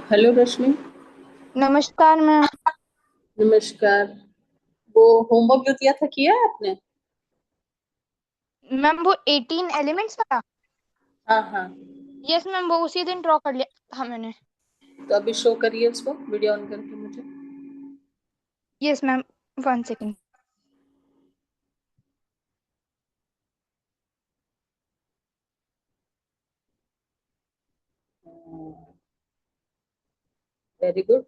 Hello रश्मि। नमस्कार ma'am. नमस्कार। वो होमवर्क जो दिया था किया है आपने? मैम वो 18 एलिमेंट्स वाला। हाँ हाँ। यस मैम, वो उसी दिन ड्रॉ कर लिया था मैंने। तो अभी शो करिए उसको वीडियो ऑन करके मुझे। Yes ma'am, 1 second. Very good.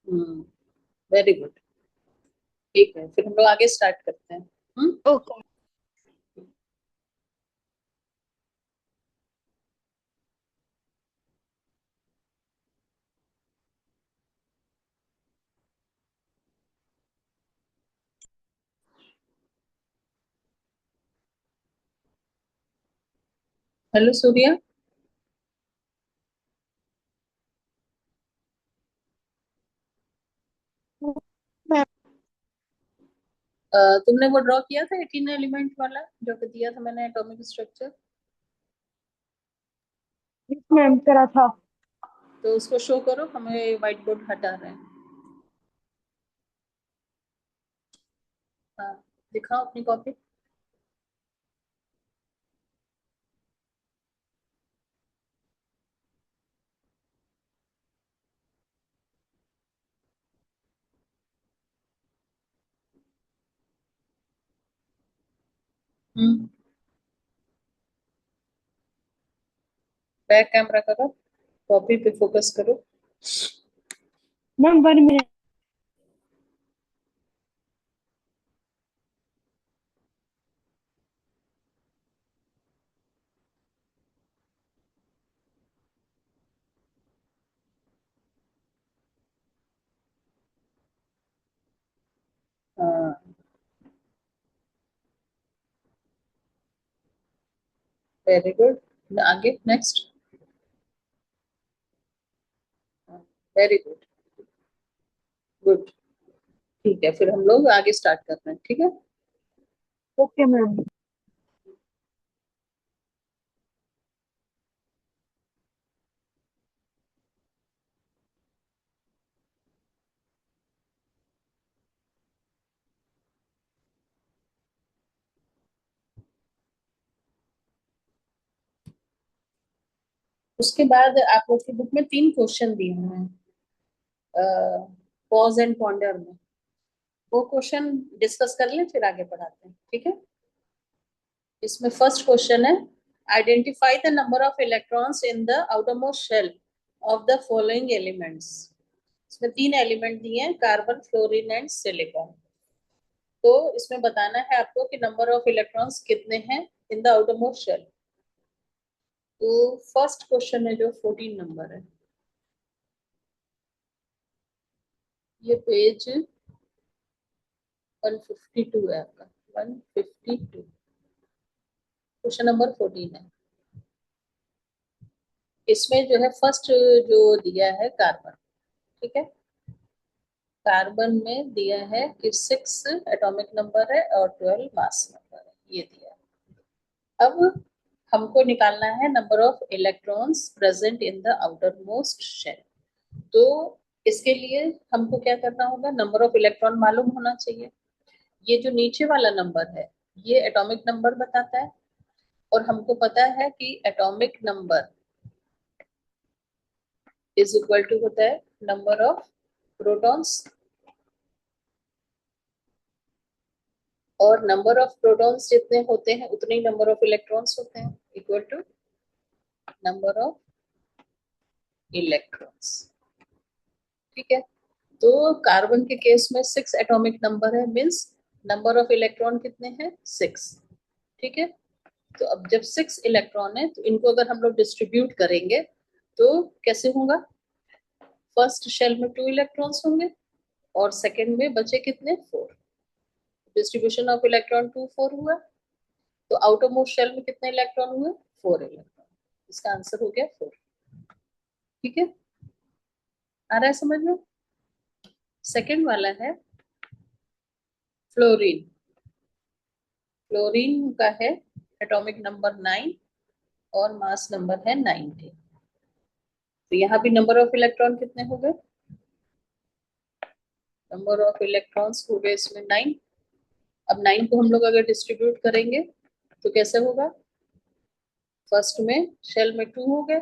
Hmm. Very good. ठीक है, फिर हम लोग आगे स्टार्ट करते हैं। Hmm. Okay. Hello Surya. Ma'am तुमने वो ड्रॉ किया था 18 एलिमेंट वाला जो कि दिया था मैंने, एटॉमिक स्ट्रक्चर। मैम करा था। तो उसको शो करो, हमें व्हाइट बोर्ड हटा रहे हैं। हाँ, दिखाओ अपनी कॉपी। हम्म। बैक कैमरा करो, कॉपी पे फोकस करो। Ma'am 1 minute. हाँ, वेरी गुड। आगे नेक्स्ट। Very good. गुड। ठीक है, फिर हम लोग आगे स्टार्ट कर रहे हैं, ठीक है। Okay ma'am. उसके बाद आप लोग की बुक में 3 क्वेश्चन दिए हुए हैं, पॉज एंड पॉन्डर में। वो क्वेश्चन डिस्कस कर लें, फिर आगे बढ़ाते हैं, ठीक है। इसमें फर्स्ट क्वेश्चन है, identify the number of electrons in the outermost shell of the following elements. इसमें 3 एलिमेंट दिए हैं, कार्बन, फ्लोरीन एंड सिलिकॉन। तो इसमें बताना है आपको कि नंबर ऑफ इलेक्ट्रॉन्स कितने हैं इन द आउटरमोस्ट शेल। तो फर्स्ट क्वेश्चन है जो 14 नंबर है, ये पेज 152 है आपका। 152, क्वेश्चन नंबर 14 है। इसमें जो है फर्स्ट जो दिया है कार्बन, ठीक है। कार्बन में दिया है कि 6 एटॉमिक नंबर है और 12 मास नंबर है, ये दिया है। अब हमको निकालना है number of electrons present in the outer most shell. तो इसके लिए हमको क्या करना होगा, नंबर ऑफ इलेक्ट्रॉन मालूम होना चाहिए। ये जो नीचे वाला नंबर है, ये एटॉमिक नंबर बताता है। और हमको पता है कि atomic number is equal to होता है नंबर ऑफ प्रोटॉन्स, और नंबर ऑफ प्रोटॉन्स जितने होते हैं उतने ही नंबर ऑफ इलेक्ट्रॉन्स होते हैं, equal to number of electrons. ठीक है। तो कार्बन के केस में 6 एटॉमिक नंबर है, मीन्स नंबर ऑफ इलेक्ट्रॉन कितने हैं, 6। ठीक है। तो अब जब 6 इलेक्ट्रॉन है तो इनको अगर हम लोग डिस्ट्रीब्यूट करेंगे तो कैसे होगा, फर्स्ट शेल में 2 इलेक्ट्रॉन्स होंगे और सेकेंड में बचे कितने, 4। डिस्ट्रीब्यूशन ऑफ इलेक्ट्रॉन 2 4 हुआ। तो आउटर मोस्ट शेल में कितने इलेक्ट्रॉन हुए, 4 इलेक्ट्रॉन। इसका आंसर हो गया 4। ठीक है, आ रहा है समझ में। सेकेंड वाला है फ्लोरीन। फ्लोरीन का है एटॉमिक नंबर 9 और मास नंबर है 90। तो यहाँ भी नंबर ऑफ इलेक्ट्रॉन कितने हो गए? नंबर ऑफ इलेक्ट्रॉन्स हो गए इसमें 9। अब 9 को हम लोग अगर डिस्ट्रीब्यूट करेंगे तो कैसे होगा? फर्स्ट में शेल में 2 हो गए,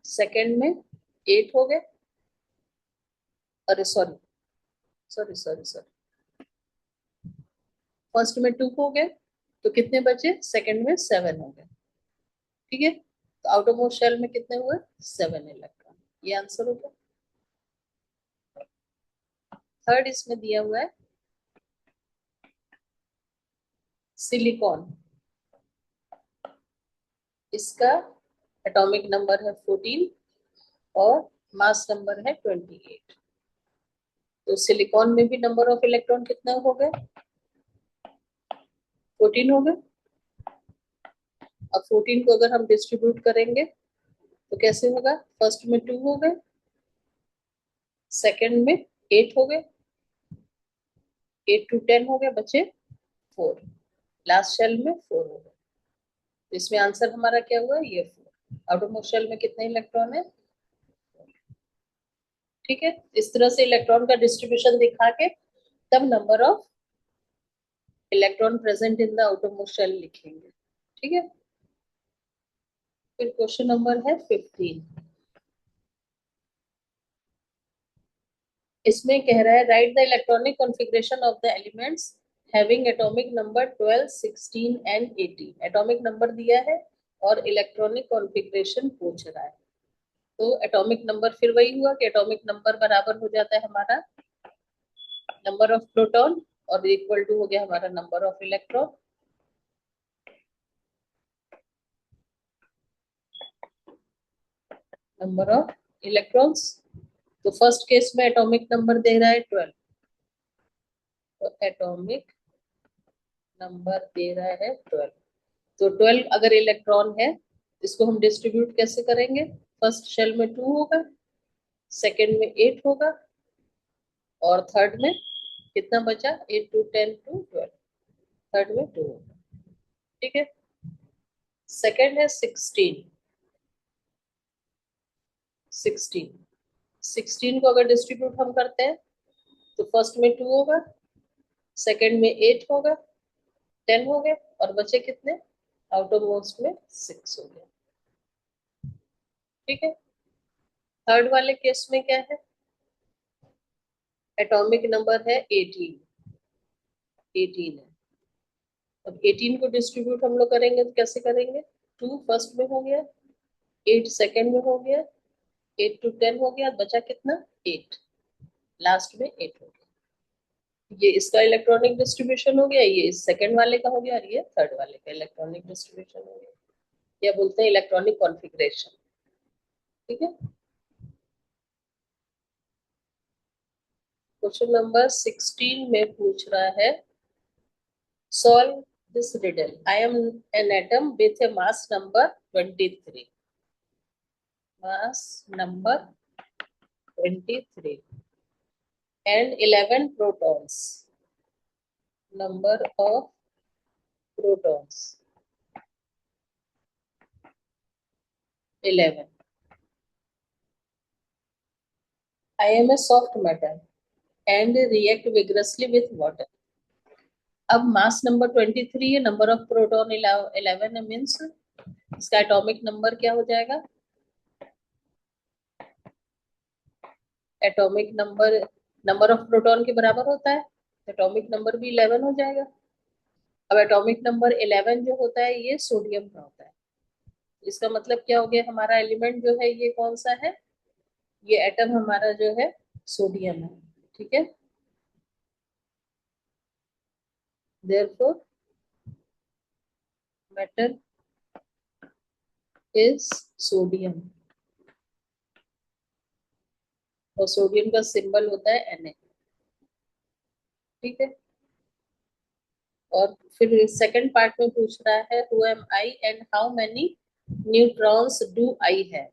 सेकेंड में 8 हो गए, अरे sorry sorry sorry sorry, first में 2 हो गए तो कितने बचे? सेकेंड में 7 हो गए। ठीक है, तो आउटर मोस्ट शेल में कितने हुए? 7 इलेक्ट्रॉन। ये आंसर हो गया। थर्ड इसमें दिया हुआ है सिलिकॉन। इसका एटॉमिक नंबर है 14 और मास नंबर है 28। तो सिलिकॉन में भी नंबर ऑफ इलेक्ट्रॉन कितने हो गए? 14 हो गए। अब 14 को अगर हम डिस्ट्रीब्यूट करेंगे तो कैसे होगा? फर्स्ट में 2 हो गए, सेकेंड में 8 हो गए, 8 to 10 हो गए, बचे 4, लास्ट शेल में 4 हो गए। तो इसमें आंसर हमारा क्या हुआ? ये 4। आउटर मोस्ट शेल में कितने इलेक्ट्रॉन है? ठीक है, इस तरह से इलेक्ट्रॉन का डिस्ट्रीब्यूशन दिखा के तब number of electron present in the outer most shell लिखेंगे। ठीक है, फिर क्वेश्चन नंबर है 15। इसमें कह रहा है right the electronic configuration of the elements having atomic number 12, 16 and 18। Atomic number दिया है और इलेक्ट्रॉनिक कॉन्फ़िगरेशन पूछ रहा है। तो एटॉमिक नंबर फिर वही हुआ कि एटॉमिक नंबर बराबर हो जाता है हमारा नंबर ऑफ प्रोटॉन और इक्वल टू हो गया हमारा number of electron. Number of electrons, तो फर्स्ट केस में एटॉमिक नंबर दे रहा है 12, तो एटॉमिक नंबर दे रहा है 12। तो 12 अगर इलेक्ट्रॉन है इसको हम डिस्ट्रीब्यूट कैसे करेंगे? फर्स्ट शेल में 2 होगा, सेकेंड में 8 होगा और थर्ड में कितना बचा? 8 to 10 to 12, थर्ड में 2 होगा। ठीक है, सेकेंड है 16। 16 16 को अगर डिस्ट्रीब्यूट हम करते हैं तो फर्स्ट में 2 होगा, सेकेंड में 8 होगा, 10 हो गए और बचे कितने? आउटर मोस्ट में 6 हो गए। ठीक है, थर्ड वाले केस में क्या है? एटॉमिक नंबर है 18। 18 है। अब 18 को डिस्ट्रीब्यूट हम लोग करेंगे तो कैसे करेंगे? 2 फर्स्ट में हो गया, 8 सेकेंड में हो गया, 8 to 10 हो गया, बचा कितना? 8, लास्ट में 8 हो गया। ये इसका इलेक्ट्रॉनिक डिस्ट्रीब्यूशन हो गया, ये इस सेकंड वाले का हो गया और ये थर्ड वाले का इलेक्ट्रॉनिक डिस्ट्रीब्यूशन हो गया। या बोलते हैं इलेक्ट्रॉनिक कॉन्फ़िगरेशन। ठीक है, क्वेश्चन नंबर 16 में पूछ रहा है solve this riddle. I am an atom with A mass number 23, mass number 23 and 11 protons, number of protons 11. I am a soft metal and react vigorously with water. अब mass number 23 है, number of proton 11 है, means इसका atomic number क्या हो जाएगा? Atomic number number of proton के बराबर होता है, एटॉमिक नंबर भी 11 हो जाएगा। अब एटॉमिक नंबर 11 जो होता है ये सोडियम का होता है। इसका मतलब क्या हो गया? हमारा एलिमेंट जो है ये कौन सा है? ये एटम हमारा जो है सोडियम है। ठीक है, therefore metal is sodium और सोडियम का सिंबल होता है Na। ठीक है, और फिर सेकंड पार्ट में पूछ रहा है who am I and how many neutrons do I है।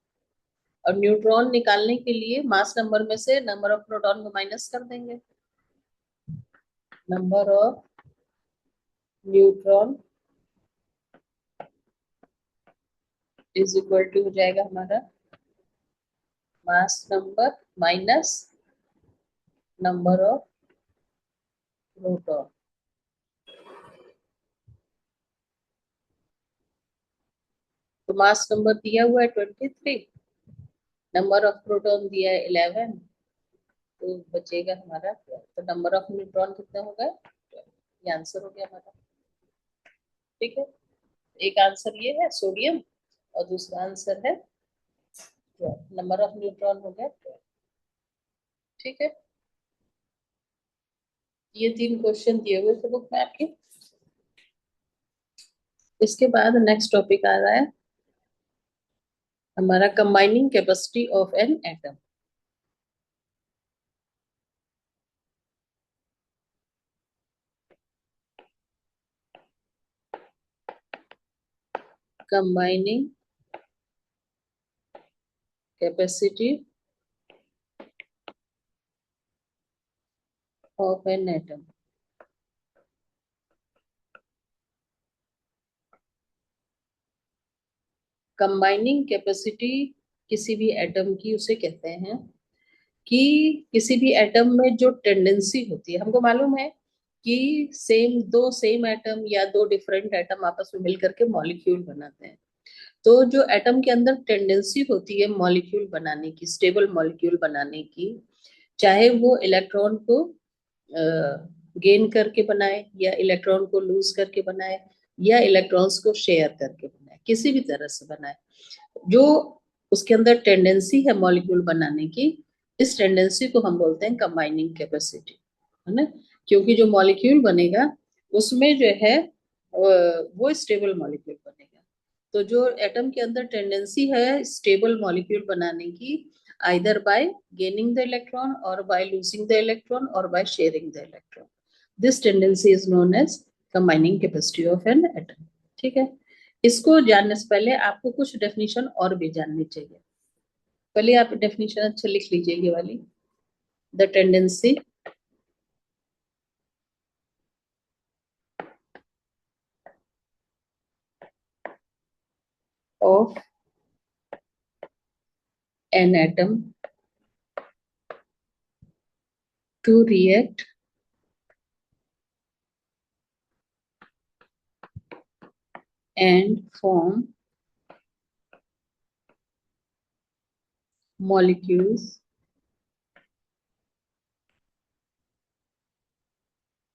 और न्यूट्रॉन निकालने के लिए मास नंबर में से नंबर ऑफ प्रोटॉन को माइनस कर देंगे। Number of neutron is equal to हो जाएगा हमारा mass number minus number of proton. तो मास नंबर दिया हुआ है 23, नंबर ऑफ प्रोटॉन दिया है 11, तो बचेगा हमारा 12। तो नंबर ऑफ न्यूट्रॉन कितना होगा 12। ये आंसर हो गया हमारा। ठीक है, एक आंसर ये है सोडियम और दूसरा आंसर है 12। नंबर ऑफ न्यूट्रॉन हो गया 12। ठीक है, ये 3 क्वेश्चन दिए हुए थे बुक में आपके। इसके बाद नेक्स्ट टॉपिक आ रहा है हमारा combining capacity of an atom. Combining capacity of an atom. Combining capacity किसी भी एटम की उसे कहते हैं कि किसी भी एटम में जो टेंडेंसी होती है, हमको मालूम है कि दो सेम एटम या दो डिफरेंट एटम आपस में मिलकर के मॉलिक्यूल बनाते हैं। तो जो एटम के अंदर टेंडेंसी होती है मॉलिक्यूल बनाने की, स्टेबल मॉलिक्यूल बनाने की, चाहे वो इलेक्ट्रॉन को गेन करके बनाए या इलेक्ट्रॉन को लूज करके बनाए या इलेक्ट्रॉन्स को शेयर करके बनाए, किसी भी तरह से बनाए, जो उसके अंदर टेंडेंसी है मॉलिक्यूल बनाने की, इस टेंडेंसी को हम बोलते हैं कंबाइनिंग कैपेसिटी, है ना। क्योंकि जो मॉलिक्यूल बनेगा उसमें जो है वो स्टेबल मॉलिक्यूल बनेगा। तो जो एटम के अंदर टेंडेंसी है स्टेबल मॉलिक्यूल बनाने की, either by gaining the electron or by losing the electron or by sharing the electron, this tendency is known as combining capacity of an atom। ठीक है, इसको जानने से पहले आपको कुछ डेफिनेशन और भी जाननी चाहिए। पहले आप डेफिनेशन अच्छा लिख लीजिए ये वाली, the tendency of an atom to react and form molecules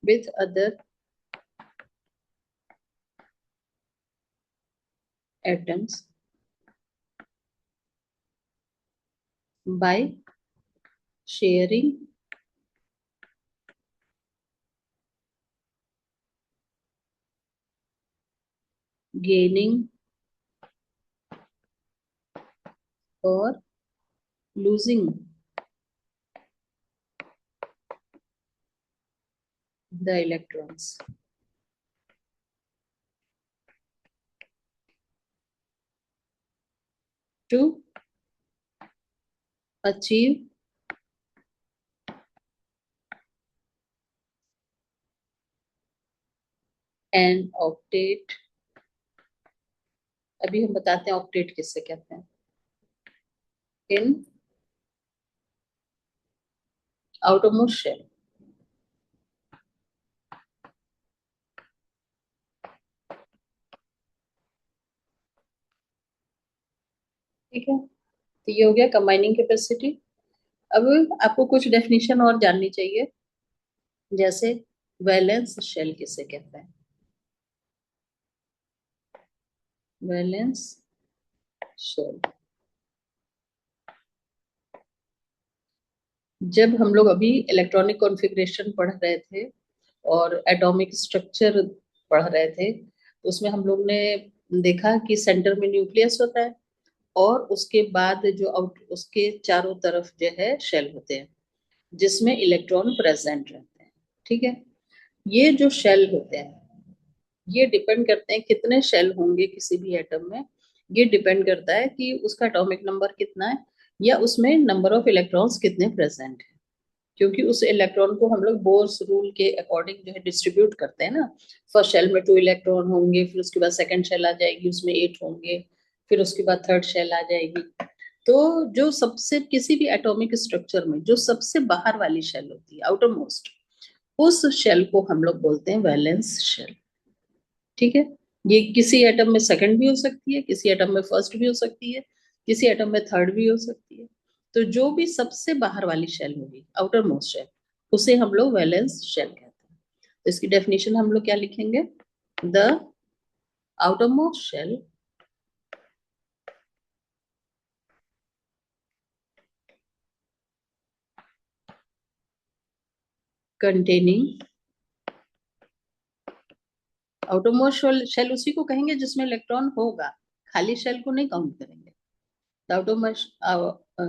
with other atoms by sharing, gaining or losing the electrons to achieve an octet। अभी हम बताते हैं ऑक्टेट किससे कहते हैं। इन outermost shell। ठीक है, तो ये हो गया कंबाइनिंग कैपेसिटी। अब आपको कुछ डेफिनेशन और जाननी चाहिए, जैसे वैलेंस शेल किसे कहते हैं। वैलेंस शेल, जब हम लोग अभी इलेक्ट्रॉनिक कॉन्फ़िगरेशन पढ़ रहे थे और एटॉमिक स्ट्रक्चर पढ़ रहे थे, तो उसमें हम लोग ने देखा कि सेंटर में न्यूक्लियस होता है और उसके बाद जो आउट उसके चारों तरफ जो है शेल होते हैं जिसमें इलेक्ट्रॉन प्रेजेंट रहते हैं। ठीक है, ये जो शेल होते हैं ये डिपेंड करते हैं कितने शेल होंगे किसी भी एटम में। ये डिपेंड करता है कि उसका एटॉमिक नंबर कितना है या उसमें नंबर ऑफ इलेक्ट्रॉन्स कितने प्रेजेंट है। क्योंकि उस इलेक्ट्रॉन को हम लोग बोर्स रूल के अकॉर्डिंग जो है डिस्ट्रीब्यूट करते हैं ना। फर्स्ट शेल में 2 इलेक्ट्रॉन होंगे, फिर उसके बाद सेकंड शेल आ जाएगी उसमें 8 होंगे, फिर उसके बाद थर्ड शेल आ जाएगी। तो जो सबसे किसी भी एटॉमिक स्ट्रक्चर में जो सबसे बाहर वाली शेल होती है, आउटर मोस्ट, उस शेल को हम लोग बोलते हैं वैलेंस शेल। ठीक है, ये किसी एटम में सेकंड भी हो सकती है, किसी एटम में फर्स्ट भी हो सकती है, किसी एटम में थर्ड भी हो सकती है। तो जो भी सबसे बाहर वाली शेल होगी, आउटर मोस्ट शेल, उसे हम लोग वैलेंस शेल कहते हैं। तो इसकी डेफिनेशन हम लोग क्या लिखेंगे? The outer most shell containing, outermost shell उसी को कहेंगे जिसमें इलेक्ट्रॉन होगा, खाली शेल को नहीं काउंट करेंगे। The outermost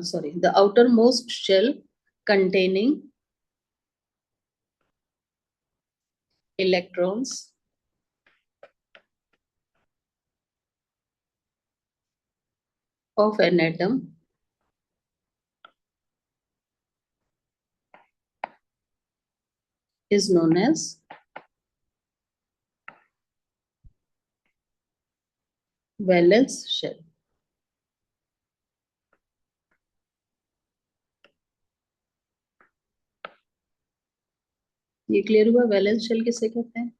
sorry the outermost shell containing electrons of an atom is known as valence shell। ये क्लियर हुआ वैलेंस शेल किसे कहते हैं?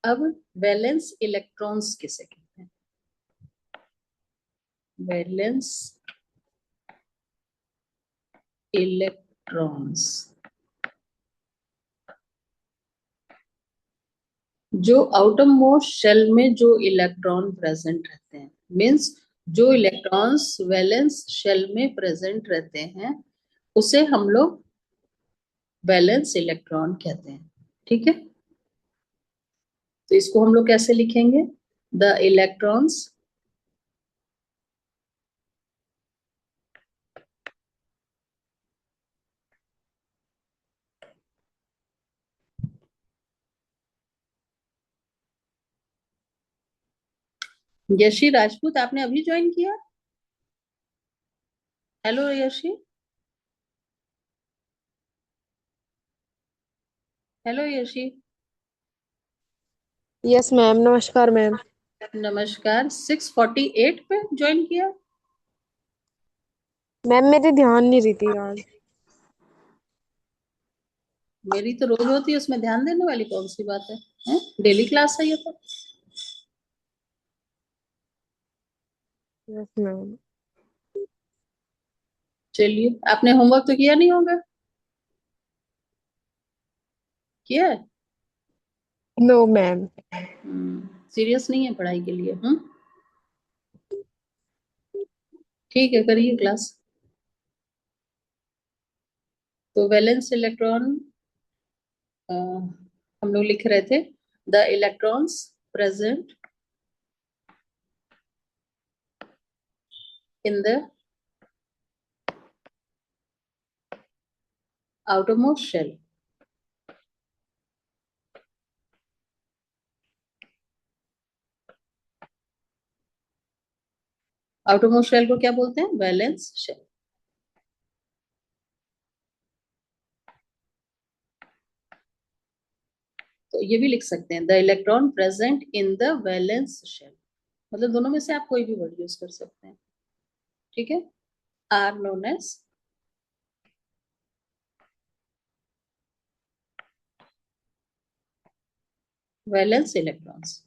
अब वैलेंस इलेक्ट्रॉन्स किसे कहते हैं? वैलेंस इलेक्ट्रॉन्स, जो आउटर मोस्ट शेल में जो इलेक्ट्रॉन प्रेजेंट रहते हैं, मींस जो इलेक्ट्रॉन्स वैलेंस शेल में प्रेजेंट रहते हैं, उसे हम लोग वैलेंस इलेक्ट्रॉन कहते हैं। ठीक है, तो इसको हम लोग कैसे लिखेंगे? द इलेक्ट्रॉन्स यशी राजपूत, आपने अभी ज्वाइन किया? Hello Yeshi, hello Yeshi. Yes ma'am, नमस्कार मैम। नमस्कार। 6:48 पे ज्वाइन किया? मैम मेरी ध्यान नहीं रही थी आज। मेरी तो रोज होती है, उसमें ध्यान देने वाली कौन सी बात है, हैं? डेली क्लास है ये तो। Yes ma'am. चलिए, आपने होमवर्क तो किया नहीं होगा? किया है? No ma'am. सीरियस नहीं है पढ़ाई के लिए? ठीक है, करिए क्लास। तो वैलेंस इलेक्ट्रॉन हम लोग लिख रहे थे, the electrons present in the outermost shell। outermost shell को क्या बोलते हैं? Valence shell. तो ये भी लिख सकते हैं, the electron present in the valence shell, मतलब दोनों में से आप कोई भी वर्ड यूज कर सकते हैं। ठीक है, are known as valence electrons.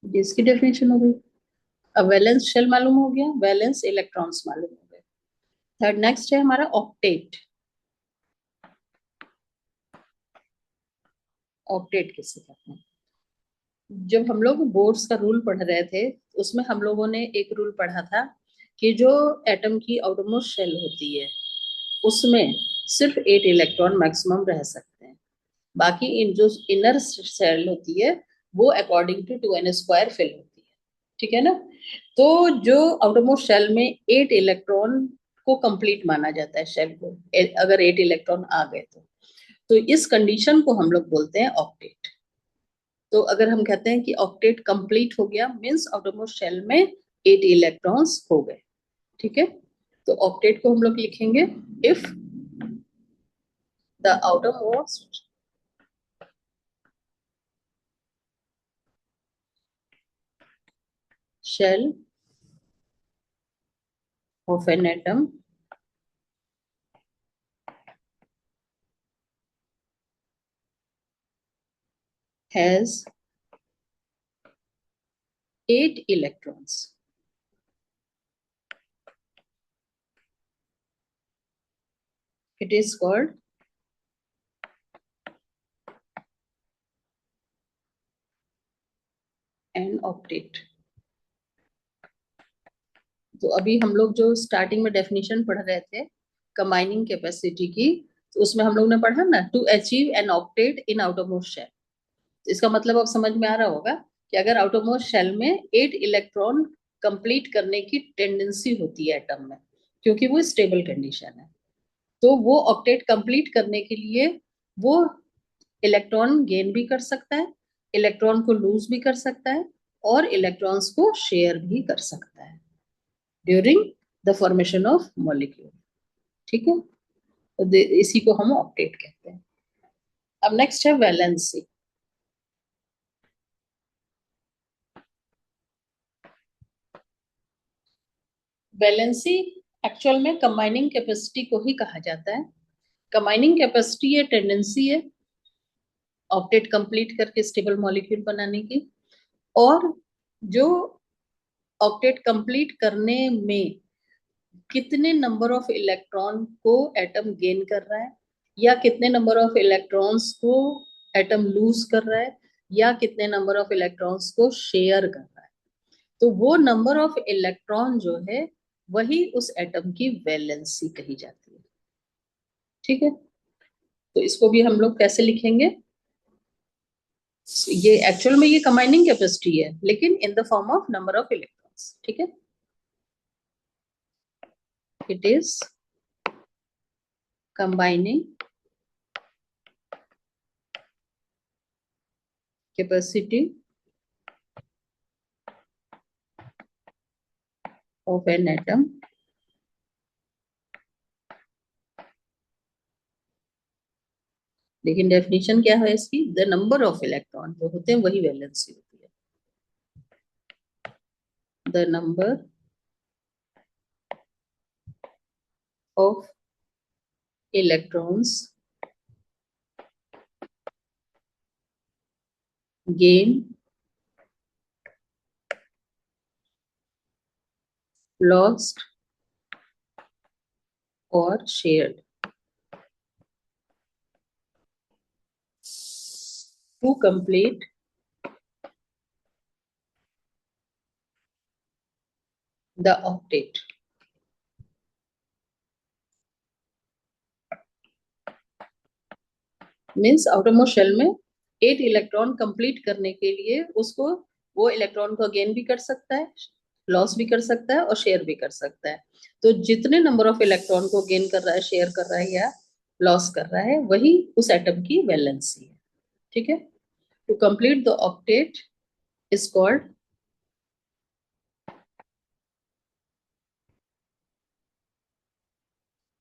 ये इसकी डेफिनेशन हो गई। अब वैलेंस शेल मालूम हो गया, वैलेंस इलेक्ट्रॉन्स मालूम हो गए। थर्ड नेक्स्ट है हमारा ऑक्टेट। ऑक्टेट किसे कहते हैं? जब हम लोग बोर्ड्स का रूल पढ़ रहे थे, उसमें हम लोगों ने एक रूल पढ़ा था कि जो एटम की आउटरमोस्ट शेल होती है, उसमें सिर्फ 8 इलेक्ट्रॉन मैक्सिमम रह सकते हैं। बाकी इन जो इनर शेल होती है, वो अकॉर्डिंग टू 2n² फिल होती है। ठीक है ना? तो जो आउटरमोस्ट शेल में 8 इलेक्ट्रॉन को कंप्लीट माना जाता है शेल को, अगर 8 इलेक्ट्रॉन आ गए तो इस कंडीशन को हम लोग बोलते हैं ऑक्टेट। तो अगर हम कहते हैं कि ऑक्टेट कंप्लीट हो गया, मींस आउटरमोस्ट शेल में 8 इलेक्ट्रॉन्स हो गए। ठीक है, तो ऑक्टेट को हम लोग लिखेंगे, if the outermost shell of an atom has 8 electrons. It is called an octet. तो अभी हम लोग जो स्टार्टिंग में डेफिनेशन पढ़ रहे थे कंबाइनिंग कैपेसिटी की, तो उसमें हम लोग ने पढ़ा ना, to achieve an octet in outermost shell. इसका मतलब अब समझ में आ रहा होगा कि अगर आउटरमोस्ट शेल में 8 इलेक्ट्रॉन कंप्लीट करने की टेंडेंसी होती है एटम में, क्योंकि वो स्टेबल कंडीशन है, तो वो ऑक्टेट कंप्लीट करने के लिए वो इलेक्ट्रॉन गेन भी कर सकता है, इलेक्ट्रॉन को लूज भी कर सकता है, और इलेक्ट्रॉन्स को शेयर भी कर सकता है during the formation of molecule. ठीक है, तो इसी को हम ऑक्टेट कहते हैं। अब नेक्स्ट है वैलेंसी। वैलेंसी एक्चुअल में कंबाइनिंग कैपेसिटी को ही कहा जाता है। कंबाइनिंग कैपेसिटी ये टेंडेंसी है ऑक्टेट कंप्लीट करके स्टेबल मॉलिक्यूल बनाने की, और जो ऑक्टेट कंप्लीट करने में कितने नंबर ऑफ इलेक्ट्रॉन को एटम गेन कर रहा है, या कितने नंबर ऑफ इलेक्ट्रॉन्स को एटम लूज कर रहा है, या कितने नंबर ऑफ इलेक्ट्रॉन्स को शेयर कर रहा है, तो वो नंबर ऑफ इलेक्ट्रॉन जो है वही उस एटम की वैलेंसी कही जाती है। ठीक है, तो इसको भी हम लोग कैसे लिखेंगे? ये एक्चुअल में ये कंबाइनिंग कैपेसिटी है, लेकिन in the form of number of electrons. ठीक है, it is combining capacity of an atom लेकिन डेफिनेशन क्या है इसकी? द नंबर ऑफ इलेक्ट्रॉन जो होते हैं वही वैलेंसी होती है। The number of electrons gain lost और shared to complete the octet. Means outermost shell में 8 इलेक्ट्रॉन कंप्लीट करने के लिए उसको, वो इलेक्ट्रॉन को गेन भी कर सकता है, लॉस भी कर सकता है और शेयर भी कर सकता है। तो जितने नंबर ऑफ इलेक्ट्रॉन को गेन कर रहा है, शेयर कर रहा है या लॉस कर रहा है, वही उस एटम की वैलेंसी है। ठीक है, to complete the octet is called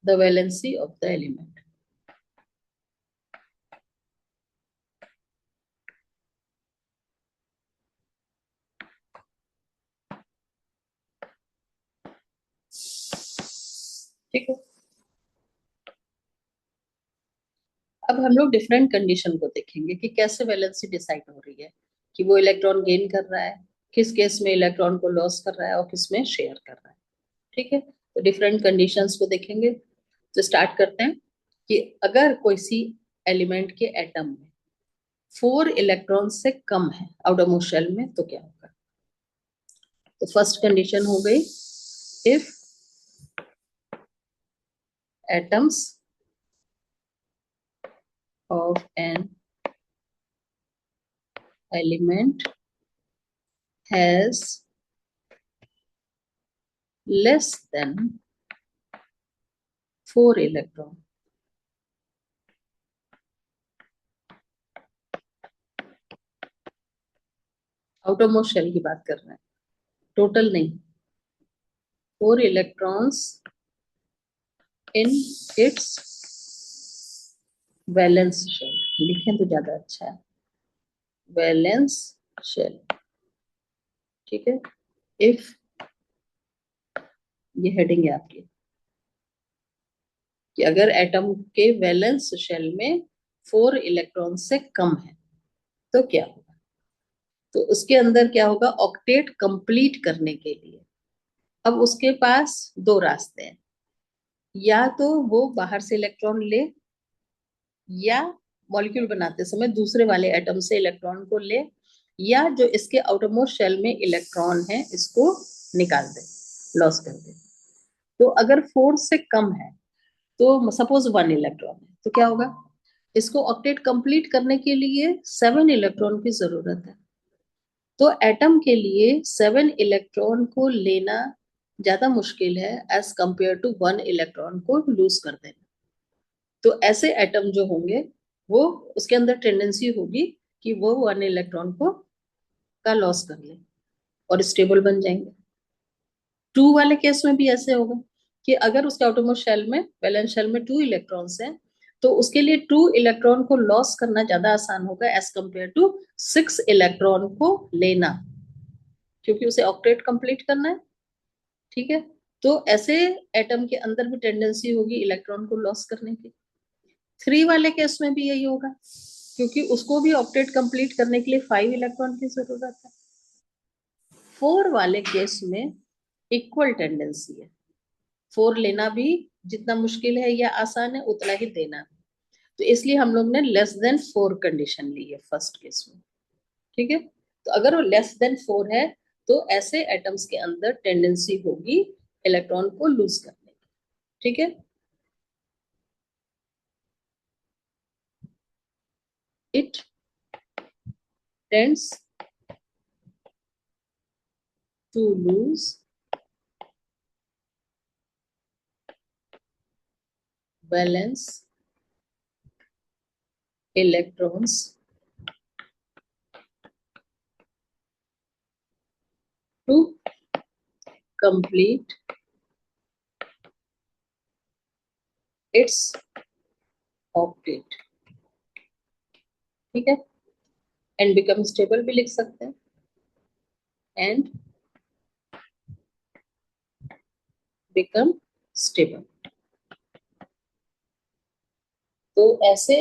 the valency of the element. ठीक है, अब हम लोग डिफरेंट कंडीशन को देखेंगे कि कैसे वैलेंसी डिसाइड हो रही है, कि वो इलेक्ट्रॉन गेन कर रहा है, किस केस में इलेक्ट्रॉन को लॉस कर रहा है और किस में शेयर कर रहा है। ठीक है, तो डिफरेंट कंडीशंस को देखेंगे। तो स्टार्ट करते हैं कि अगर कोई सी एलिमेंट के एटम में 4 इलेक्ट्रॉन से कम है आउटरमोस्ट शेल में, तो क्या होगा? तो फर्स्ट कंडीशन हो गई, if atoms of an element has less than 4 electron। Outermost shell की बात कर रहे हैं, टोटल नहीं। 4 electrons in its valence shell, लिखें तो ज्यादा अच्छा है, वैलेंस शेल। ठीक है, इफ, ये हेडिंग है आपकी, कि अगर एटम के वैलेंस शेल में 4 इलेक्ट्रॉन से कम है तो क्या होगा। तो उसके अंदर क्या होगा, ऑक्टेट कंप्लीट करने के लिए अब उसके पास दो रास्ते हैं, या तो वो बाहर से इलेक्ट्रॉन ले, या मॉलिक्यूल बनाते समय दूसरे वाले एटम से इलेक्ट्रॉन को ले, या जो इसके आउटरमोस्ट शेल में इलेक्ट्रॉन है इसको निकाल दे, लॉस कर दे। तो अगर 4 से कम है, तो सपोज 1 इलेक्ट्रॉन है, तो क्या होगा, इसको ऑक्टेट कंप्लीट करने के लिए 7 इलेक्ट्रॉन की जरूरत है। तो एटम के लिए 7 इलेक्ट्रॉन को लेना ज्यादा मुश्किल है एज कंपेयर टू 1 इलेक्ट्रॉन को लूज कर देना। तो ऐसे एटम जो होंगे, वो उसके अंदर टेंडेंसी होगी कि वो 1 इलेक्ट्रॉन को का लॉस कर ले और स्टेबल बन जाएंगे। 2 वाले केस में भी ऐसे होगा कि अगर उसके आउटरमोस्ट शेल में, वैलेंस शेल में 2 इलेक्ट्रॉन्स हैं, तो उसके लिए 2 इलेक्ट्रॉन को लॉस करना ज्यादा आसान होगा एज कंपेयर टू 6 इलेक्ट्रॉन को लेना, क्योंकि उसे ऑक्टेट कंप्लीट करना है। ठीक है, तो ऐसे एटम के अंदर भी टेंडेंसी होगी इलेक्ट्रॉन को लॉस करने की। 3 वाले केस में भी यही होगा, क्योंकि उसको भी ऑक्टेट कंप्लीट करने के लिए 5 इलेक्ट्रॉन की जरूरत है। 4 वाले केस में इक्वल टेंडेंसी है, 4 लेना भी जितना मुश्किल है या आसान है उतना ही देना। तो इसलिए हम लोग ने लेस देन 4 कंडीशन ली है फर्स्ट केस में। ठीक है, तो अगर वो लेस देन 4 है, तो ऐसे एटम्स के अंदर टेंडेंसी होगी इलेक्ट्रॉन को लूज करने की। ठीक है, it tends to lose valence electrons to complete its octet। ठीक है, एंड बिकम स्टेबल भी लिख सकते हैं, एंड बिकम स्टेबल। तो ऐसे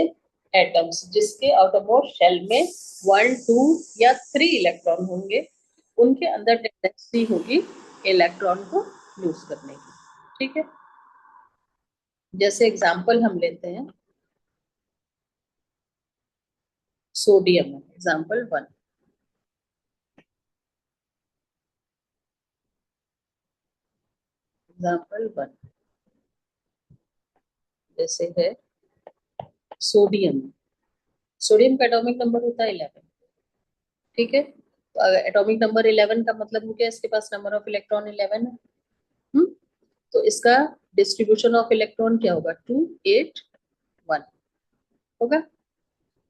एटम्स जिसके आउटरमोस्ट शेल में 1, 2 या 3 इलेक्ट्रॉन होंगे, उनके अंदर टेंडेंसी होगी इलेक्ट्रॉन को लूज करने की। ठीक है, जैसे एग्जांपल हम लेते हैं सोडियम, एग्जांपल 1। एग्जांपल 1 जैसे है सोडियम। सोडियम का एटॉमिक नंबर होता है 11। ठीक है, तो एटॉमिक नंबर 11 का मतलब हो गया इसके पास नंबर ऑफ इलेक्ट्रॉन 11 है। हम्म, तो इसका डिस्ट्रीब्यूशन ऑफ इलेक्ट्रॉन क्या होगा, 2, 8, 1 होगा।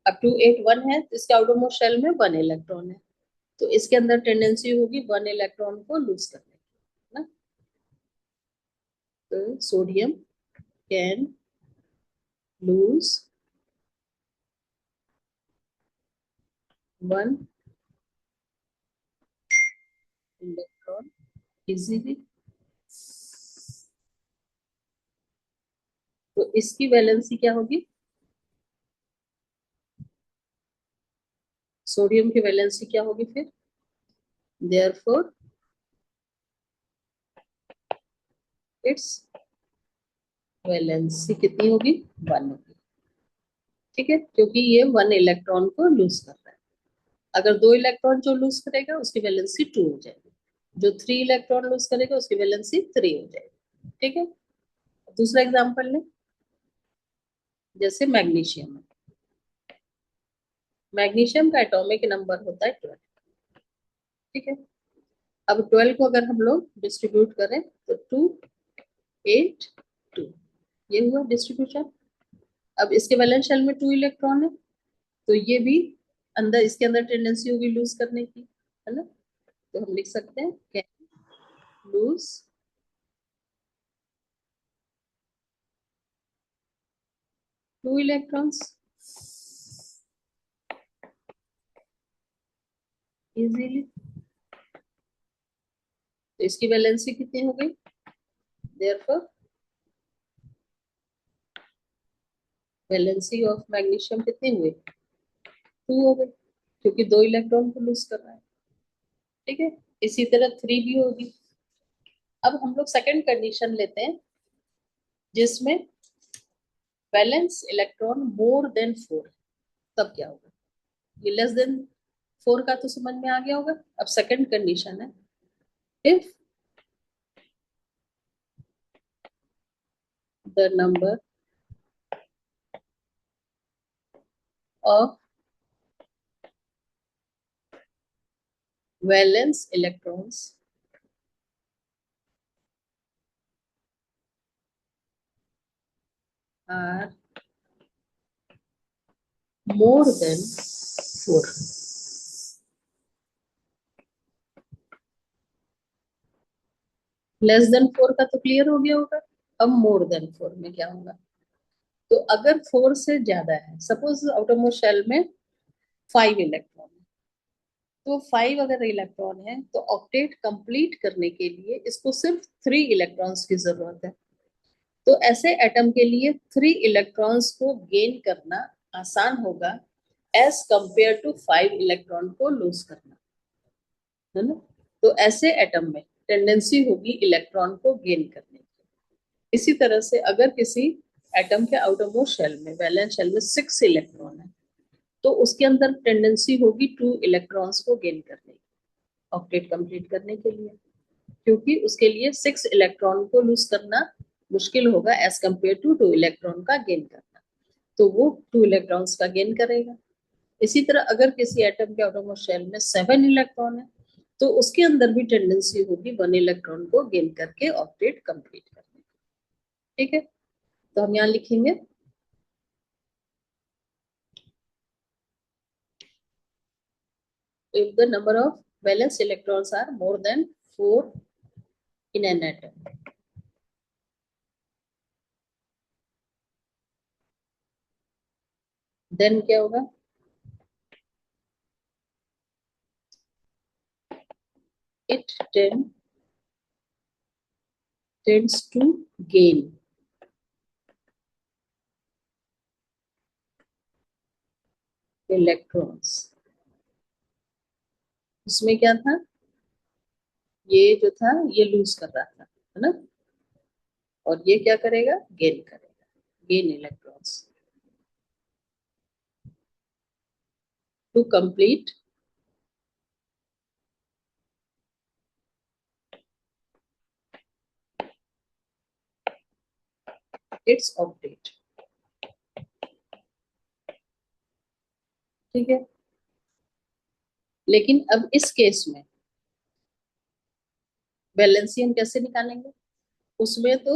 अब 2, 8, 1 है, तो इसके आउटरमोस्ट शेल में 1 इलेक्ट्रॉन है, तो इसके अंदर टेंडेंसी होगी 1 इलेक्ट्रॉन को लूज करने की ना। तो sodium can lose 1 electron easily. तो इसकी वैलेंसी क्या होगी, सोडियम की वैलेंसी क्या होगी फिर, देयरफॉर इट्स वैलेंसी कितनी होगी, 1 होगी। ठीक है, क्योंकि ये 1 इलेक्ट्रॉन को लूज कर रहा है। अगर 2 इलेक्ट्रॉन जो लूज करेगा उसकी वैलेंसी 2 हो जाएगी, जो 3 इलेक्ट्रॉन लूज करेगा उसकी वैलेंसी 3 हो जाएगी। ठीक है, दूसरा एग्जाम्पल लें, जैसे मैग्नीशियम। मैग्नीशियम का एटॉमिक नंबर होता है 12। ठीक है, अब 12 को अगर हम लोग डिस्ट्रीब्यूट करें तो 2, 8, 2, ये हुआ डिस्ट्रीब्यूशन। अब इसके वैलेंस शेल में 2 इलेक्ट्रॉन है, तो ये भी अंदर, इसके अंदर टेंडेंसी होगी लूज करने की, है ना। तो हम लिख सकते हैं कैन लूज 2 इलेक्ट्रॉन्स इजीली। तो इसकी वैलेंसी कितनी हो गई, देयरफॉर वैलेंसी ऑफ मैग्नीशियम कितनी हुई, 2 हो गई, क्योंकि 2 इलेक्ट्रॉन को लूज कर रहा है। ठीक है, इसी तरह 3 भी होगी। अब हम लोग सेकंड कंडीशन लेते हैं जिसमें वैलेंस इलेक्ट्रॉन मोर देन 4, तब क्या होगा। ये लेस देन 4 का तो समझ में आ गया होगा। अब सेकंड कंडीशन है, if the number of valence electrons are more than 4। Less than 4 का तो क्लियर हो गया होगा। अब मोर देन 4 में क्या होगा। तो अगर 4 से ज्यादा है, सपोज आउटरमोस्ट शेल में 5 इलेक्ट्रॉन है, तो 5 अगर इलेक्ट्रॉन है तो ऑक्टेट कंप्लीट करने के लिए इसको सिर्फ 3 इलेक्ट्रॉन्स की जरूरत है। तो ऐसे एटम के लिए 3 इलेक्ट्रॉन्स को गेन करना आसान होगा एज कंपेयर टू 5 इलेक्ट्रॉन को लूज करना, है ना। तो ऐसे एटम में टेंडेंसी होगी इलेक्ट्रॉन को गेन करने की। इसी तरह से अगर किसी एटम के आउटरमोस्ट शेल में, वैलेंस शेल में 6 इलेक्ट्रॉन है, तो उसके अंदर टेंडेंसी होगी 2 इलेक्ट्रॉन्स को गेन करने की, ऑक्टेट कंप्लीट करने के लिए, क्योंकि उसके लिए 6 इलेक्ट्रॉन को लूज करना मुश्किल होगा एज कंपेयर टू 2 इलेक्ट्रॉन का गेन करना। तो वो 2 इलेक्ट्रॉन्स का गेन करेगा। इसी तरह अगर किसी एटम के आउटरमोस्ट शेल में 7 इलेक्ट्रॉन है, तो उसके अंदर भी टेंडेंसी होगी 1 इलेक्ट्रॉन को गेन करके ऑक्टेट कंप्लीट करने। ठीक है, तो हम यहाँ लिखेंगे if the number of valence electrons are more than 4 in an atom, then क्या होगा, it tends to gain electrons। इसमें क्या था, ये जो था ये लूज कर रहा था, है ना, और ये क्या करेगा, गेन करेगा, gain electrons to complete its octet. ठीक है, लेकिन अब इस केस में वैलेंसी हम कैसे निकालेंगे। उसमें तो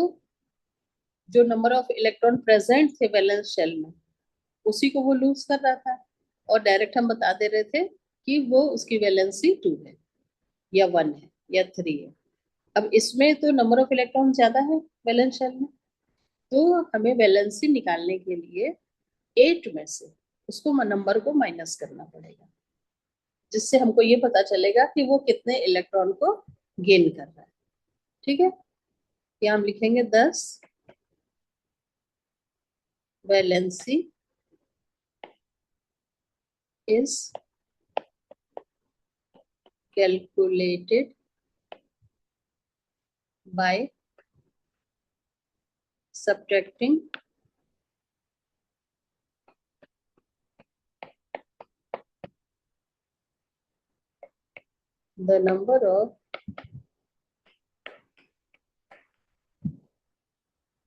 जो नंबर ऑफ इलेक्ट्रॉन प्रेजेंट थे वैलेंस शेल में, उसी को वो लूज कर रहा था, और डायरेक्ट हम बता दे रहे थे कि वो उसकी वैलेंसी 2 है या 1 है या 3 है। अब इसमें तो नंबर ऑफ इलेक्ट्रॉन ज्यादा है वैलेंस शेल में, तो हमें वैलेंसी निकालने के लिए 8 में से उसको नंबर को माइनस करना पड़ेगा, जिससे हमको ये पता चलेगा कि वो कितने इलेक्ट्रॉन को गेन कर रहा है। ठीक है, यहाँ हम लिखेंगे 10 valency is calculated by subtracting the number of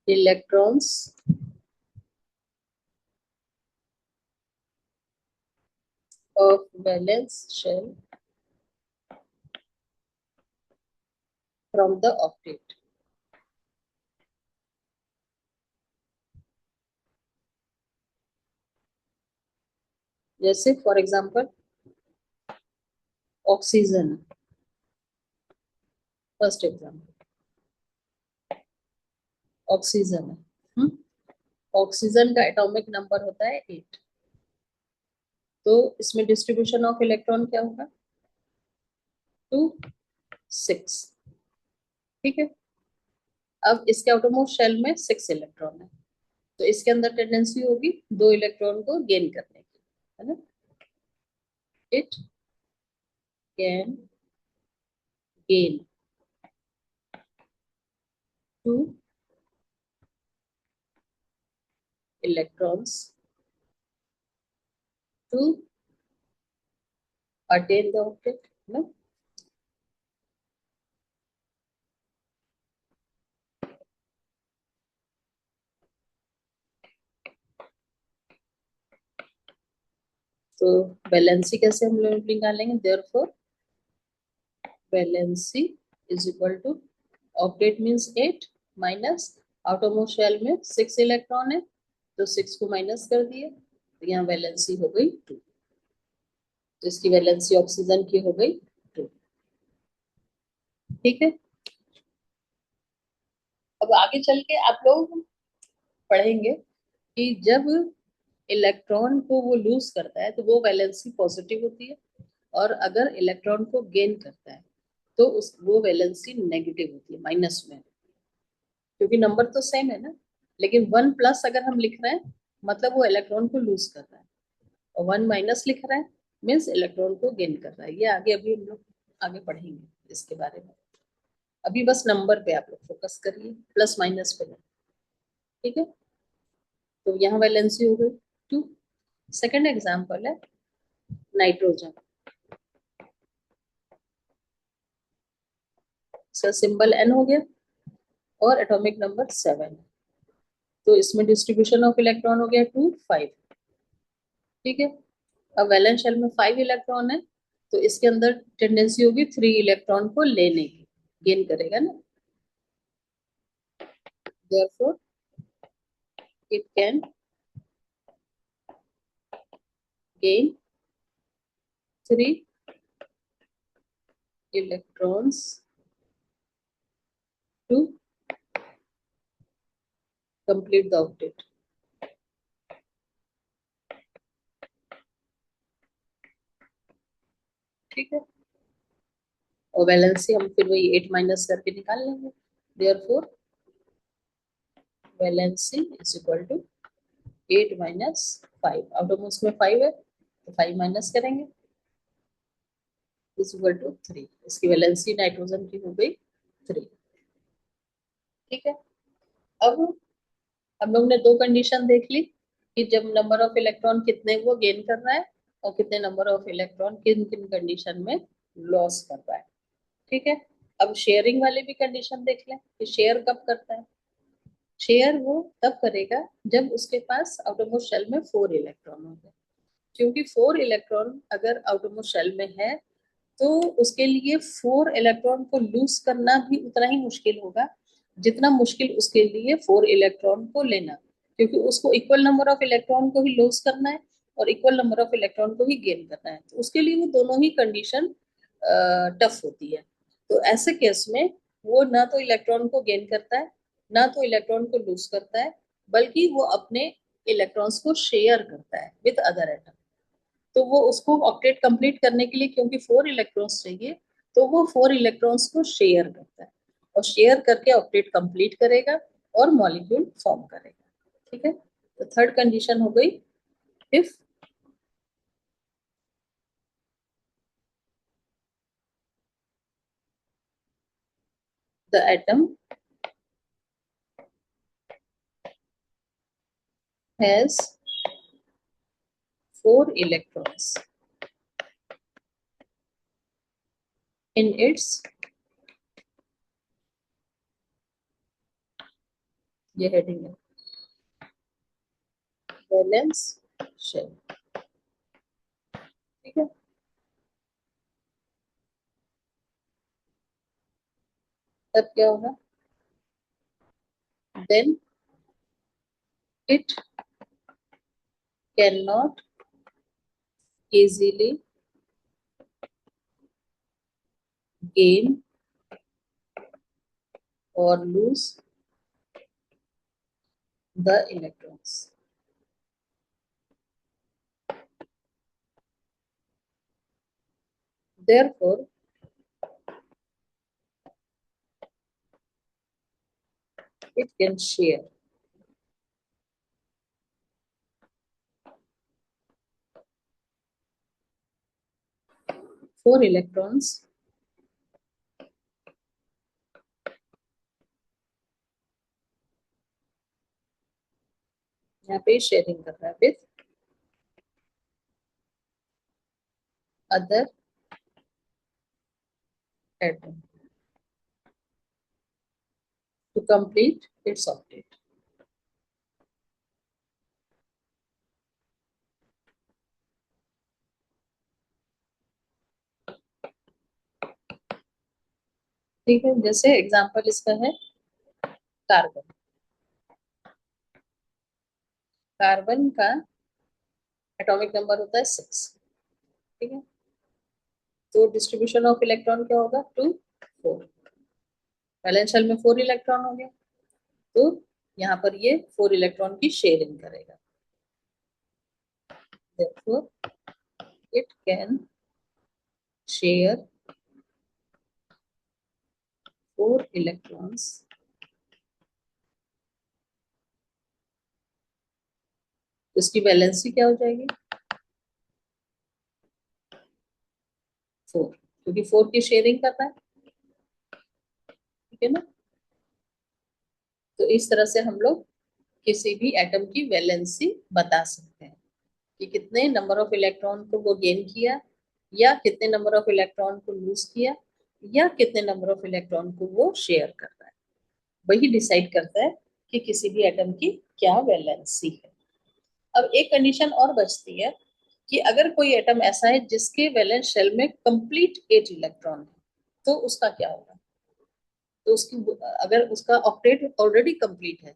electrons of valence shell from the octet। जैसे for example oxygen, first example oxygen है। ऑक्सीजन का एटॉमिक नंबर होता है 8। तो इसमें डिस्ट्रीब्यूशन ऑफ इलेक्ट्रॉन क्या होगा, 2 6। ठीक है। अब इसके आउटरमोस्ट शेल में 6 इलेक्ट्रॉन है, तो इसके अंदर टेंडेंसी होगी 2 इलेक्ट्रॉन को गेन करने की, है ना। It can gain 2 electrons to attain the object, है ना। तो वैलेंसी कैसे हम लोग निकालेंगे, therefore valency is equal to octet means 8 minus outermost shell में 6 इलेक्ट्रॉन है, तो 6 को माइनस कर दिए, तो यहाँ वैलेंसी हो गई 2। तो इसकी वैलेंसी ऑक्सीजन की हो गई 2। ठीक है। अब आगे चल के आप लोग पढ़ेंगे कि जब इलेक्ट्रॉन को वो लूज करता है तो वो वैलेंसी पॉजिटिव होती है, और अगर इलेक्ट्रॉन को गेन करता है तो उस वो वैलेंसी नेगेटिव होती है, माइनस में, क्योंकि नंबर तो सेम है ना। लेकिन 1+ अगर हम लिख रहे हैं मतलब वो इलेक्ट्रॉन को लूज कर रहा है, और 1- लिख रहे हैं मीन्स इलेक्ट्रॉन को गेन कर रहा है। ये आगे अभी हम लोग आगे पढ़ेंगे इसके बारे में। अभी बस नंबर पे आप लोग फोकस करिए, प्लस माइनस पे नहीं। ठीक है। तो यहाँ वैलेंसी हो गई 2। सेकेंड एग्जाम्पल है नाइट्रोजन। सर सिंबल N हो गया और एटॉमिक नंबर 7, तो इसमें डिस्ट्रीब्यूशन ऑफ इलेक्ट्रॉन हो गया 2 5। ठीक है। अब वैलेंस शेल में 5 इलेक्ट्रॉन है, तो इसके अंदर टेंडेंसी होगी 3 इलेक्ट्रॉन को लेने की, गेन करेगा ना। therefore it can gain 3 electrons to complete the octet। ठीक है। और वैलेंसी हम फिर वही 8- करके निकाल लेंगे। therefore valency is equal to 8 - 5। Out of उसमें 5 है तो 5 - करेंगे, इज इक्वल टू 3। इसकी वैलेंसी नाइट्रोजन की हो गई 3। ठीक है। अब हम लोग ने दो कंडीशन देख ली कि जब नंबर ऑफ इलेक्ट्रॉन कितने वो गेन कर रहा है और कितने नंबर ऑफ इलेक्ट्रॉन किन किन कंडीशन में लॉस कर रहा है। ठीक है। अब शेयरिंग वाले भी कंडीशन देख लें कि शेयर कब करता है। शेयर वो तब करेगा जब उसके पास आउटरमोस्ट शेल में 4 इलेक्ट्रॉन होंगे, क्योंकि 4 इलेक्ट्रॉन अगर आउटरमोस्ट शेल में है तो उसके लिए 4 इलेक्ट्रॉन को लूज करना भी उतना ही मुश्किल होगा जितना मुश्किल उसके लिए 4 इलेक्ट्रॉन को लेना, क्योंकि उसको इक्वल नंबर ऑफ इलेक्ट्रॉन को ही लूज करना है और इक्वल नंबर ऑफ इलेक्ट्रॉन को ही गेन करना है, तो उसके लिए वो दोनों ही कंडीशन टफ होती है। तो ऐसे केस में वो ना तो इलेक्ट्रॉन को गेन करता है ना तो इलेक्ट्रॉन को लूज करता है, बल्कि वो अपने इलेक्ट्रॉन्स को शेयर करता है विद अदर एटम। तो वो उसको ऑक्टेट कंप्लीट करने के लिए क्योंकि 4 इलेक्ट्रॉन्स चाहिए, तो वो 4 इलेक्ट्रॉन्स को शेयर करता है और शेयर करके ऑक्टेट कंप्लीट करेगा और मॉलिक्यूल फॉर्म करेगा। ठीक है। तो थर्ड कंडीशन हो गई, if the atom has 4 electrons in its, ये हेडिंग है, वैलेंस शेल। ठीक है। तब क्या होगा, then it can not easily gain or lose the electrons। Therefore it can share. Four electrons यहाँ पे शेयरिंग कर रहा है with other atom to complete its octet. ठीक है, जैसे एग्जांपल इसका है कार्बन। कार्बन का एटॉमिक नंबर होता है 6। ठीक है, तो डिस्ट्रीब्यूशन ऑफ इलेक्ट्रॉन क्या होगा, 2 4। वैलेंस शेल में 4 इलेक्ट्रॉन हो गए, तो यहाँ पर ये 4 इलेक्ट्रॉन की शेयरिंग करेगा। therefore it can share 4 electrons तो इसकी वैलेंसी क्या हो जाएगी, 4, क्योंकि 4 की शेयरिंग करता है। ठीक है ना, तो इस तरह से हम लोग किसी भी एटम की वैलेंसी बता सकते हैं कि कितने नंबर ऑफ इलेक्ट्रॉन को वो गेन किया, या कितने नंबर ऑफ इलेक्ट्रॉन को लूज किया, या कितने नंबर ऑफ इलेक्ट्रॉन को वो शेयर कर रहा है। वही डिसाइड करता है कि किसी भी एटम की क्या वैलेंसी है। अब एक कंडीशन और बचती है कि अगर कोई एटम ऐसा है जिसके वैलेंस शेल में कंप्लीट 8 इलेक्ट्रॉन है, तो उसका क्या होगा। तो उसकी, अगर उसका ऑक्टेट ऑलरेडी कंप्लीट है,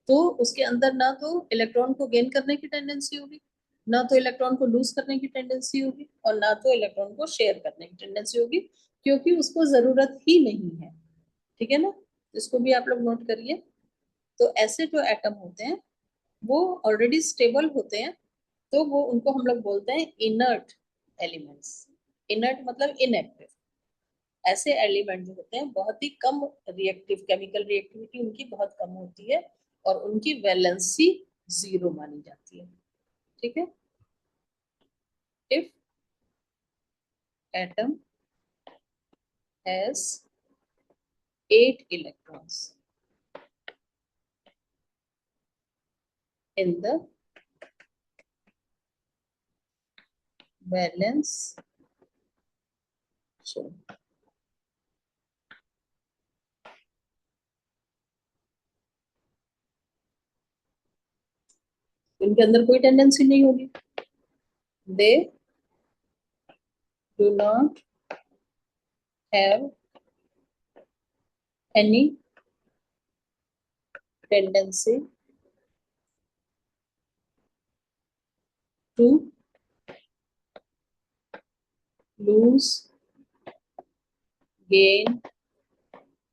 तो उसके अंदर ना तो इलेक्ट्रॉन को गेन करने की टेंडेंसी होगी, ना तो इलेक्ट्रॉन को लूज करने की टेंडेंसी होगी, और ना तो इलेक्ट्रॉन को शेयर करने की टेंडेंसी होगी, क्योंकि उसको जरूरत ही नहीं है। ठीक है ना, इसको भी आप लोग नोट करिए। तो ऐसे जो एटम होते हैं वो ऑलरेडी स्टेबल होते हैं, तो वो उनको हम लोग बोलते हैं इनर्ट एलिमेंट्स। इनर्ट मतलब इनएक्टिव। ऐसे एलिमेंट जो होते हैं बहुत ही कम रिएक्टिव, केमिकल रिएक्टिविटी उनकी बहुत कम होती है, और उनकी वैलेंसी 0 मानी जाती है। ठीक है, if atom has 8 electrons in the valence shell, इनके अंदर कोई टेंडेंसी नहीं होगी। They do not have any tendency to lose, gain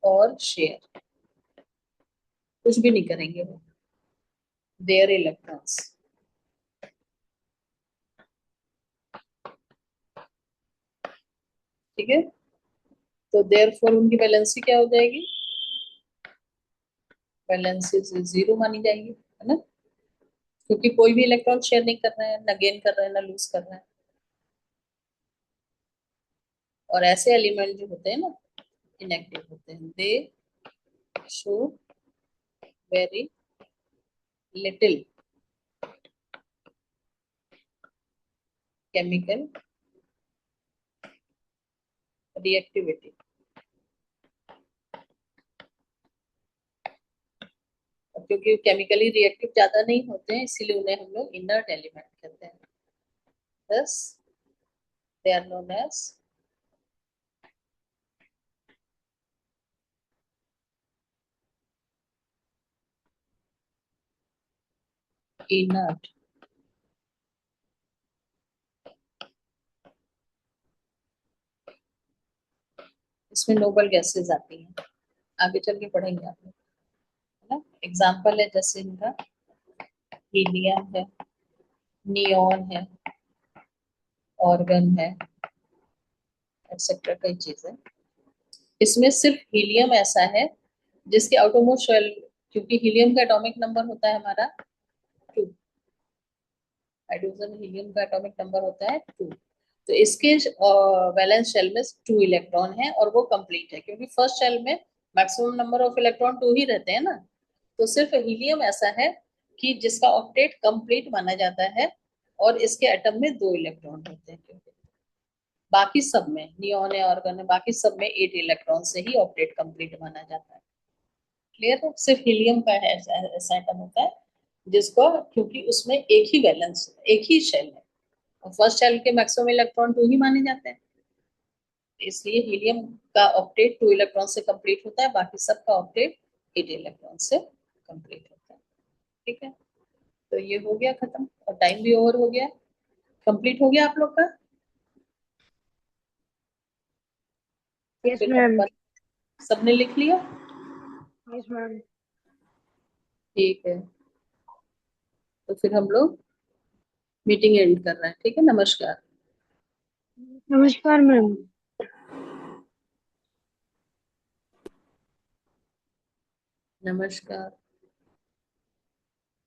और शेयर। कुछ भी नहीं करेंगे वो, देयर इलेक्ट्रॉन्स। ठीक है, तो देयर फोर उनकी वैलेंसी क्या हो जाएगी, वैलेंसी से 0 मानी जाएगी, है ना, क्योंकि कोई भी इलेक्ट्रॉन शेयर नहीं कर रहा है, ना गेन कर रहा है ना लूज कर रहा है। और ऐसे एलिमेंट जो होते हैं ना इनएक्टिव होते हैं, दे show very little chemical reactivity. क्योंकि केमिकली रिएक्टिव ज्यादा नहीं होते हैं, इसीलिए उन्हें हम लोग इनर्ट एलिमेंट कहते हैं। thus they are known as inert। इसमें नोबल गैसेस आती हैं, आगे चल के पढ़ेंगे आप लोग, है ना। एग्जाम्पल है जैसे इनका हीलियम है, नियॉन है, ऑर्गन है, एक्सेट्रा कई चीजें। इसमें सिर्फ हीलियम ऐसा है जिसके आउटरमोस्ट शेल क्योंकि हीलियम का एटॉमिक नंबर होता है हमारा 2। हाइड्रोजन हीलियम का एटॉमिक नंबर होता है 2। तो इसके वैलेंस शेल में 2 इलेक्ट्रॉन है और वो कंप्लीट है, क्योंकि फर्स्ट शेल में मैक्सिमम नंबर ऑफ इलेक्ट्रॉन 2 ही रहते हैं ना। तो सिर्फ हीलियम ऐसा है कि जिसका ऑक्टेट कंप्लीट माना जाता है और इसके एटम में 2 इलेक्ट्रॉन होते हैं, क्योंकि बाकी सब में नियॉन है, ऑर्गन है, बाकी सब में 8 इलेक्ट्रॉन से ही ऑक्टेट कंप्लीट माना जाता है। क्लियर है? सिर्फ हीलियम का है ऐसा एटम होता है जिसको, क्योंकि उसमें एक ही वैलेंस, एक ही शेल है और फर्स्ट शेल के मैक्सिमम इलेक्ट्रॉन 2 ही माने जाते हैं, इसलिए हीलियम का ऑक्टेट 2 इलेक्ट्रॉन से कंप्लीट होता है, बाकी सब का ऑक्टेट 8 इलेक्ट्रॉन से कंप्लीट होता है। ठीक है, तो ये हो गया खत्म और टाइम भी ओवर हो गया। कंप्लीट हो गया आप लोग का? तो यस फिर हम मैम। सबने लिख लिया? Yes ma'am. ठीक है, तो फिर हम लोग मीटिंग एंड कर रहे हैं। ठीक है, नमस्कार। नमस्कार मैम। नमस्कार।